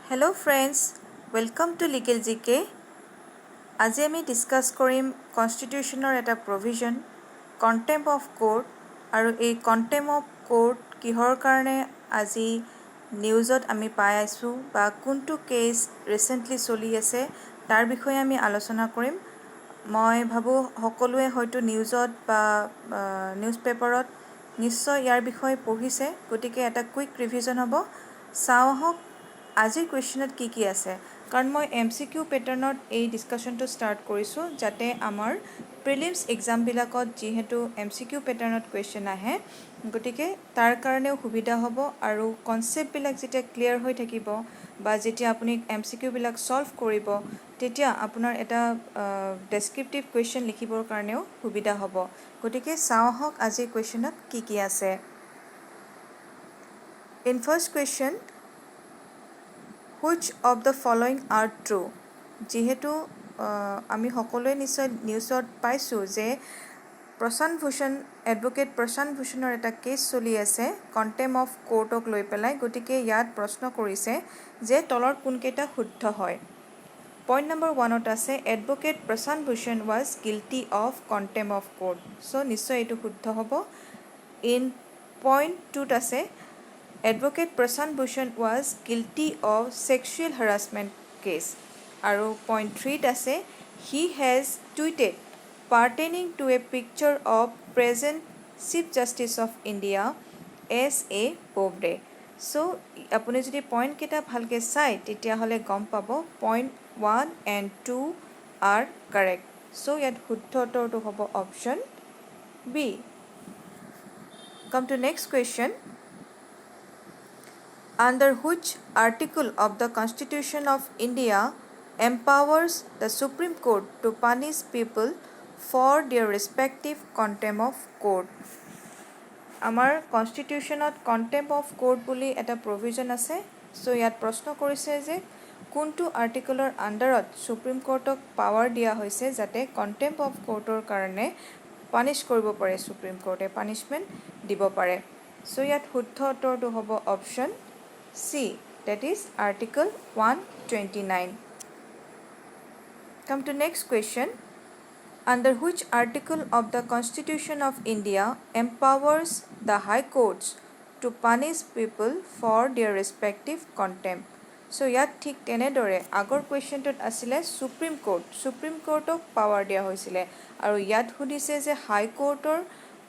Hello friends, welcome to Legal GK. আজি আমি discuss কৰিম কনস্টিটিউশনৰ এটা প্ৰভিজন কন্টেম্প অফ কোৰ্ট আৰু এই কন্টেম্প অফ কোৰ্ট কিহৰ কাৰণে আজি নিউজত আমি পাই আছো বা কোনটো কেস ৰিসেন্টলি চলি আছে তাৰ বিষয়ে আমি আলোচনা কৰিম মই ভাবো সকলোৱে হয়তো নিউজত বা নিউজ পেপাৰত নিশ্চয় ইয়াৰ বিষয়ে পঢ়িছে গতিকে এটা কুইক ৰিভিজন হ'ব চাও হওক আজিৰ কুৱেশ্যনত কি আছে কাৰণ মই এমসিকিউ প্যাটাৰ্নত এই ডিসকাশনটো স্টাৰ্ট কৰিছো যাতে আমাৰ প্ৰিলিমছ এক্সাম বিলাকত যেহেতু এমসিকিউ প্যাটাৰ্নত কুৱেশ্যন আহে গতিকে তাৰ কাৰণেও সুবিধা হ'ব আৰু কনসেপ্ট বিলাক যেতিয়া ক্লিয়াৰ হৈ থাকিব বা যেতিয়া আপুনি এমসিকিউ বিলাক সলভ কৰিব তেতিয়া আপোনাৰ এটা ডেসক্ৰিপটিভ কুৱেশ্যন লিখিবৰ কাৰণেও সুবিধা হ'ব গতিকে চাও হওক আজিৰ কুৱেশ্যনত কি আছে in first question Which of the following are true? যেহেতু আমি সকলোৱে নিশ্চয় নিউজত পাইছো যে প্ৰশান্ত ভূষণ এডভোকেট প্ৰশান্ত ভূষণৰ এটা কেছ চলি আছে কন্টেম্প অফ কোৰ্টক লৈ পেলাই গতিকে ইয়াত প্ৰশ্ন কৰিছে যে তলৰ কোনকেইটা শুদ্ধ হয় পইণ্ট নম্বৰ 1ত আছে advocate Prashant Bhushan was guilty of contempt of court so নিশ্চয় এটো শুদ্ধ হ'ব ইন পইণ্ট 2ত আছে Advocate Prashant Bhushan was guilty of sexual harassment case. Aru point 3 ase he has tweeted pertaining to a picture of present Chief Justice of India S.A. Bobde. So apuni jodi point keta bhalke sai tetia hole gom pabo point 1 and 2 are correct. So yat shuddho to hobo option B. Come to next question. Under which article of the Constitution of India empowers the Supreme Court to punish people for their respective contempt of court? Amar Constitution of contempt of court buli eta provision ase. So yat proshno korise je kuntu article underot Supreme Court ok power dia hoise jate contempt of court or karone punish koribo pare Supreme Court e punishment dibo pare. So yat shuddho to hobo option C, that is Article 129. Come to next question. Under which article of the Constitution of India empowers the High Courts to punish people for their respective contempt? So yat thik tenedore agor question tot asile Supreme Court ok power dia hoisile aru yat hudise je High Court or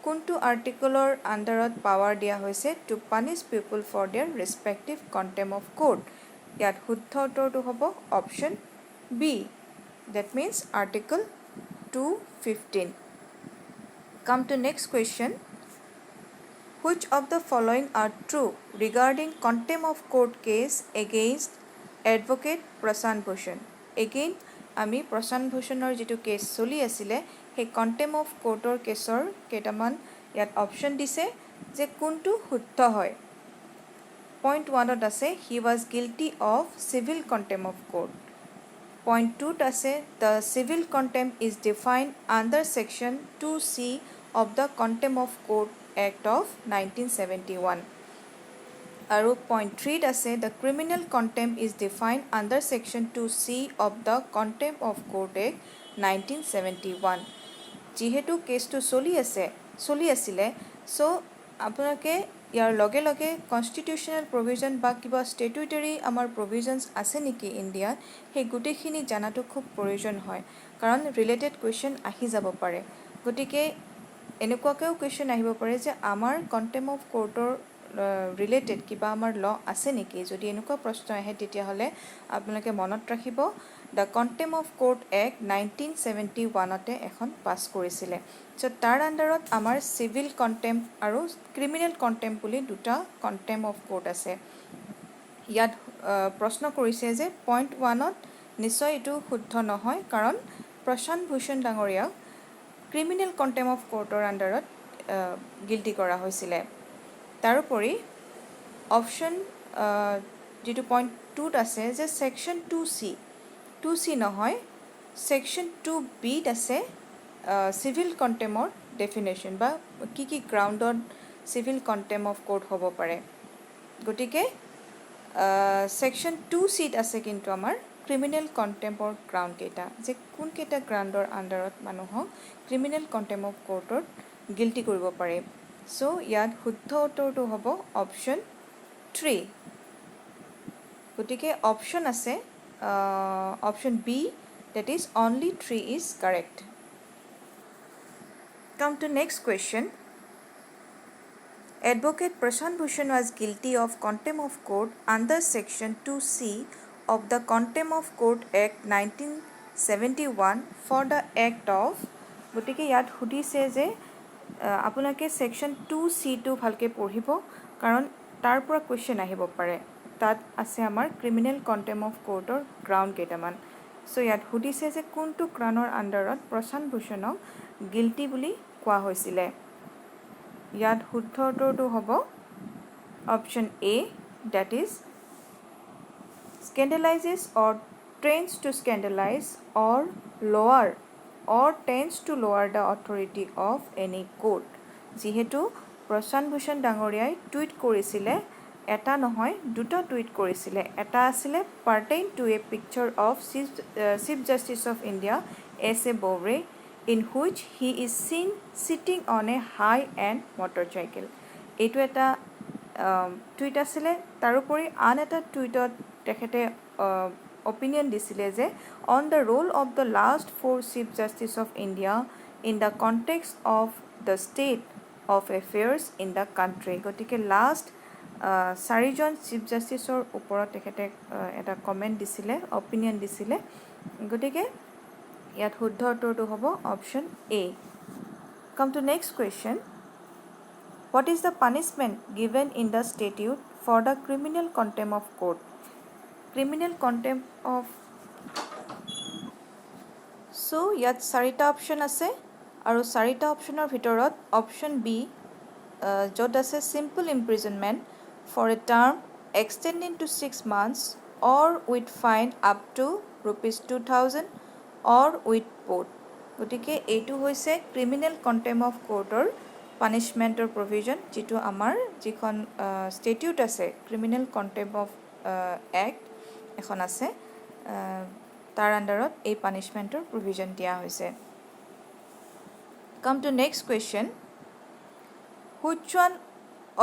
কোনটো আৰ্টিকলৰ আন্ডাৰত power দিয়া হৈছে to punish people for their respective contempt of court ইয়াত শুদ্ধ উত্তৰটো হ'ব option B that means article 215 come to next question which of the following are true regarding contempt of court case against advocate Prashant Bhushan again আমি প্ৰশান্ত ভূষণৰ যেটো cash চলি আছিল সেই contempt of কোৰ্টৰ কেছৰ কেটামান ইয়াত অপচন দিছে যে কোনটো শুদ্ধ হয় পইণ্ট 1ত আছে he was guilty of civil contempt of court point 2ত আছে the civil contempt is defined under section 2C of the Contempt of Court Act of 1971 Aru point 3 ase the criminal contempt is defined under section 2C of the Contempt of Court Act 1971 যেহেতু কেছটো চলি আসিলে so আপোনাকে ইয়াৰ লগে লগে constitutional provision বা কিবা স্ট্যাটুটৰী আমাৰ প্ৰভিজনস আছে নেকি ইণ্ডিয়াত সেই গুটেখিনি জানাটো খুব প্ৰয়োজন হয় কাৰণ ৰিলেটেড কোৱেশ্চন আহি যাব পাৰে গতিকে এনেকুৱাকেও কোৱেশ্চন আহিব পাৰে যে আমাৰ কন্টেম্প অফ কোৰ্টৰ ৰিলেটেড কিবা আমাৰ ল আছে নেকি যদি এনেকুৱা প্ৰশ্ন আহে তেতিয়া হলে আপোনালোকে মনত ৰাখিব The Contempt of Court Act 1971 তে এখন পাস কৰিছিলে সো তাৰ আন্ডাৰত আমাৰ সিভিল কন্টেম্প আৰু ক্ৰিমিনেল কন্টেম্প বুলি দুটা কন্টেম্প অফ কোৰ্ট আছে ইয়াত প্ৰশ্ন কৰিছে যে পইণ্ট 1ত নিশ্চয় এটো শুদ্ধ নহয় কাৰণ প্ৰশান্ত ভূষণ ডাঙৰীয়া ক্ৰিমিনেল কন্টেম্প অফ কোৰ্টৰ আন্ডাৰত গিল্টি কৰা হৈছিলে তাৰোপৰি অপচন যেটো পইণ্ট 2ত আছে যে সেকশন 2C নহয় সেকশন 2B ত আছে সিভিল কন্টেম্পৰ ডেফিনেশন বা কি গ্ৰাউণ্ডত সিভিল কন্টেম্প অফ কোৰ্ট হ'ব পাৰে গতিকে সেকশ্যন 2C আছে কিন্তু আমাৰ ক্ৰিমিনেল কণ্টেম্পৰ গ্ৰাউণ্ড কেইটা যে কোনকেইটা গ্ৰাউণ্ডৰ আণ্ডাৰত মানুহক ক্ৰিমিনেল কণ্টেম্প অফ কোৰ্টত গিল্টি কৰিব পাৰে চ' ইয়াত শুদ্ধ উত্তৰটো হ'ব অপশ্যন 3 গতিকে অপশ্যন আছে option B that is only 3 is correct. Come to next question. Advocate Prashant Bhushan was guilty of contempt of court under section 2C of the Contempt of Court Act 1971 for the act of গতিকে ইয়াত সুধিছে যে আপোনালোকে সেকশ্যন 2C টো ভালকৈ পঢ়িব কাৰণ তাৰ পৰা কুৱেশ্যন আহিব পাৰে তাত আছে আমাৰ ক্ৰিমিনেল কণ্টেম্প অফ কোৰ্টৰ গ্ৰাউণ্ড কেইটামান চ' ইয়াত সুধিছে যে কোনটো গ্ৰাউণ্ডৰ আণ্ডাৰত প্ৰশান্ত ভূষণক গিল্টি বুলি কোৱা হৈছিলে ইয়াত শুদ্ধ উত্তৰটো হ'ব option A that is scandalizes or tends to scandalize or lower or tends to lower the authority of any court যিহেতু প্ৰশান্ত ভূষণ ডাঙৰীয়াই টুইট কৰিছিলে এটা নহয় দুটা টুইট কৰিছিলে এটা আছিলে pertaining to a picture of chief justice of India S A Bobde in which he is seen sitting on a high end motorcycle এইটো এটা টুইট আছিলে তাৰোপৰি আন এটা টুইটত তেখেতে অপিনিয়ন দিছিলে যে on the roll of the last 4 chief justice of India in the context of the state of affairs in the country গতিকে লাষ্ট 4জন চিফ জাষ্টিছৰ ওপৰত তেখেতে এটা কমেণ্ট দিছিলে অপিনিয়ন দিছিলে গতিকে ইয়াত শুদ্ধ উত্তৰটো হ'ব অপশ্যন এ কাম to next question What is the punishment given in the statute for the criminal contempt of court? Criminal contempt of so ইয়াত চাৰিটা অপশ্যন আছে আৰু চাৰিটা অপশ্যনৰ ভিতৰত অপশ্যন বি য'ত আছে simple imprisonment for a term extending to 6 months or with fine up to ₹2,000 or with both গতিকে এইটো হৈছে ক্ৰিমিনেল কণ্টেম্প অফ কোৰ্টৰ পানিছমেণ্টৰ প্ৰভিজন যিটো আমাৰ যিখন ষ্টেটিউট আছে ক্ৰিমিনেল কণ্টেম্প অফ এক্ট এখন আছে তাৰ আণ্ডাৰত এই পানিছমেণ্টৰ প্ৰভিজন দিয়া হৈছে come to next question which one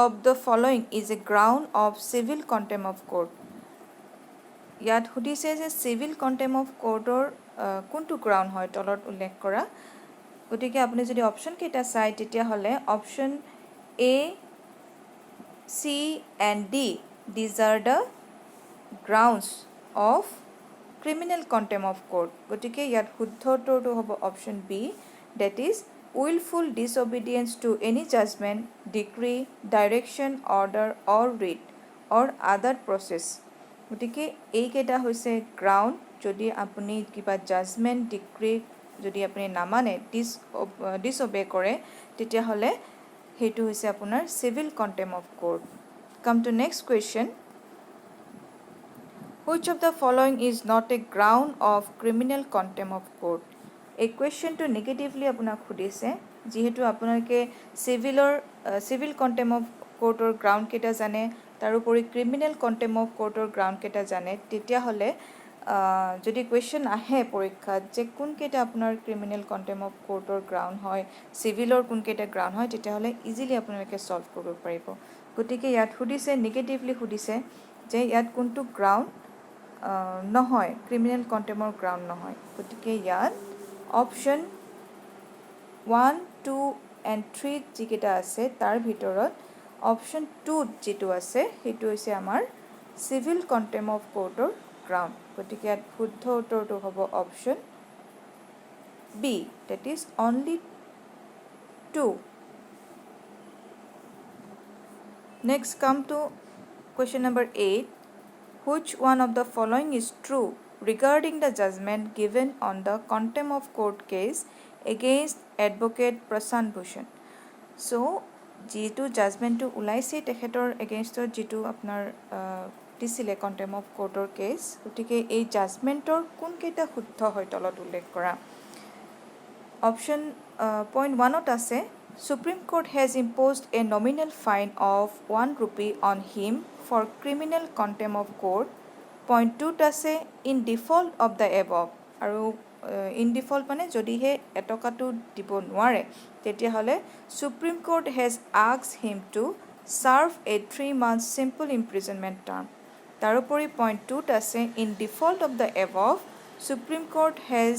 of the following is a ground of civil contempt of court ইয়াত সুধিছে যে চিভিল কণ্টেম্প অফ কোৰ্টৰ কোনটো গ্ৰাউণ্ড হয় তলত উল্লেখ কৰা গতিকে আপুনি যদি অপশ্যন কেইটা চাই তেতিয়াহ'লে option A C and D these are the grounds of criminal contempt of court গতিকে ইয়াত শুদ্ধ উত্তৰটো হ'ব option B that is willful disobedience to any judgment, decree, direction, order or writ or other process গতিকে এইকেইটা হৈছে ground যদি আপুনি কিবা জাজমেণ্ট ডিক্ৰী যদি আপুনি নামানে ডিছঅবে কৰে তেতিয়াহ'লে সেইটো হৈছে আপোনাৰ civil contempt of court come to next question which of the following is not a ground of criminal contempt of court এই কুৱেশ্যনটো নিগেটিভলি আপোনাক সুধিছে যিহেতু আপোনালোকে চিভিল কণ্টেম্প অফ কোৰ্টৰ গ্ৰাউণ্ড কেইটা জানে তাৰোপৰি ক্ৰিমিনেল কণ্টেম্প অফ কোৰ্টৰ গ্ৰাউণ্ড কেইটা জানে তেতিয়াহ'লে যদি কুৱেশ্যন আহে পৰীক্ষাত যে কোনকেইটা আপোনাৰ ক্ৰিমিনেল কণ্টেম্প অফ কোৰ্টৰ গ্ৰাউণ্ড হয় চিভিলৰ কোনকেইটা গ্ৰাউণ্ড হয় তেতিয়াহ'লে ইজিলি আপোনালোকে ছল্ভ কৰিব পাৰিব গতিকে ইয়াত সুধিছে নিগেটিভলি সুধিছে যে ইয়াত কোনটো গ্ৰাউণ্ড নহয় ক্ৰিমিনেল কণ্টেম্পৰ গ্ৰাউণ্ড নহয় গতিকে ইয়াত অপশ্যন 1, 2 and 3 যিকেইটা আছে তাৰ ভিতৰত অপশ্যন 2 যিটো আছে সেইটো হৈছে আমাৰ চিভিল কণ্টেম্প অফ কোৰ্টৰ গ্ৰাউণ্ড গতিকে ইয়াত শুদ্ধ উত্তৰটো হ'ব option B that is only 2 next come to question number 8 which one of the following is true regarding the judgment given on the contempt of court case against advocate Prashant Bhushan so যিটো জাজমেণ্টটো ওলাইছে তেখেতৰ এগেইনষ্টত যিটো আপোনাৰ দিছিলে কণ্টেম্প of কোৰ্টৰ cash গতিকে এই জাজমেণ্টৰ কোনকেইটা শুদ্ধ হয় তলত উল্লেখ কৰা অপশ্যন পইণ্ট 1ত আছে Supreme Court has imposed a nominal fine of 1 rupee on him for criminal contempt of court. Point 2 আছে in default of the above. আৰু in default মানে যদিহে এটকাটো দিব নোৱাৰে তেতিয়াহ'লে Supreme Court has asked him to serve a 3-month simple imprisonment term. তাৰোপৰি point 2 আছে in default of the above, Supreme Court has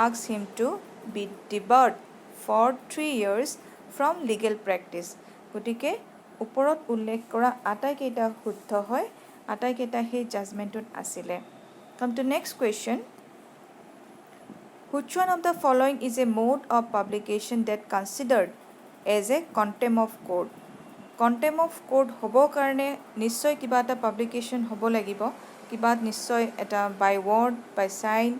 asked him to be debarred for 3 years from legal practice. গতিকে ওপৰত উল্লেখ কৰা আটাইকেইটা শুদ্ধ হয়, আটাইকেইটা সেই জাজমেণ্টত আছিলে। Come to next question. Which one of the following is a mode of publication that considered as a contempt of court? Contempt of court হ'বৰ কাৰণে নিশ্চয় কিবা এটা পাব্লিকেশ্যন হ'ব লাগিব, কিবা নিশ্চয় এটা বাই ৱৰ্ড, বাই চাইন,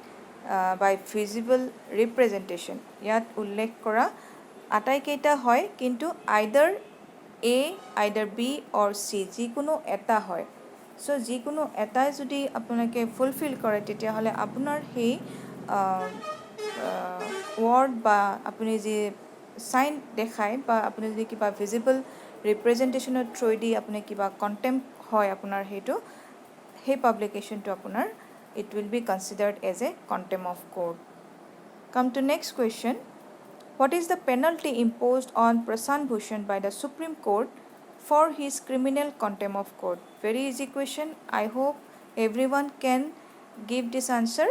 বাই ভিজিবল ৰিপ্ৰেজেণ্টেশ্যন ইয়াত উল্লেখ কৰা আটাইকেইটা হয়, কিন্তু আইদাৰ এ, আইদাৰ বি অৰ চি যিকোনো এটা হয়। চ' যিকোনো এটাই যদি আপোনালোকে ফুলফিল কৰে তেতিয়াহ'লে আপোনাৰ সেই ৱৰ্ড বা আপুনি যি চাইন দেখায় বা আপুনি যদি কিবা ভিজিবল ৰিপ্ৰেজেণ্টেশ্যনৰ থ্ৰুৱেদি আপুনি কিবা কণ্টেম্প হয় আপোনাৰ সেইটো, সেই পাব্লিকেশ্যনটো আপোনাৰ it will be considered as a contempt of court. Come to next question. What is the penalty imposed on Prashant Bhushan by the Supreme Court for his criminal contempt of court? Very easy question. I hope everyone can give this answer.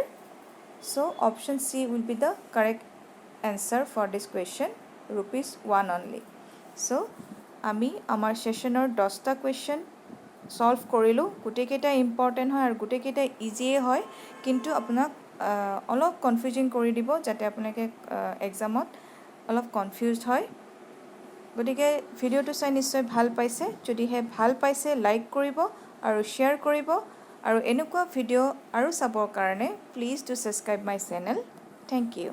So option C will be the correct answer for this question, ₹1 only. So আমি আমাৰ সেশনৰ 10টা question solve কৰিলোঁ। গোটেইকেইটা important হয় আৰু গোটেইকেইটা ইজিয়ে হয়, কিন্তু আপোনাক অলপ কনফিউজিং কৰি দিব যাতে আপোনালোকে এক্সামত অলপ কনফিউজড হয়। গতিকে ভিডিঅ'টো চাই নিশ্চয় ভাল পাইছে, যদিহে ভাল পাইছে লাইক কৰিব আৰু শ্বেয়াৰ কৰিব, আৰু এনেকুৱা ভিডিঅ' আৰু চাবৰ কাৰণে please do subscribe my channel. Thank U.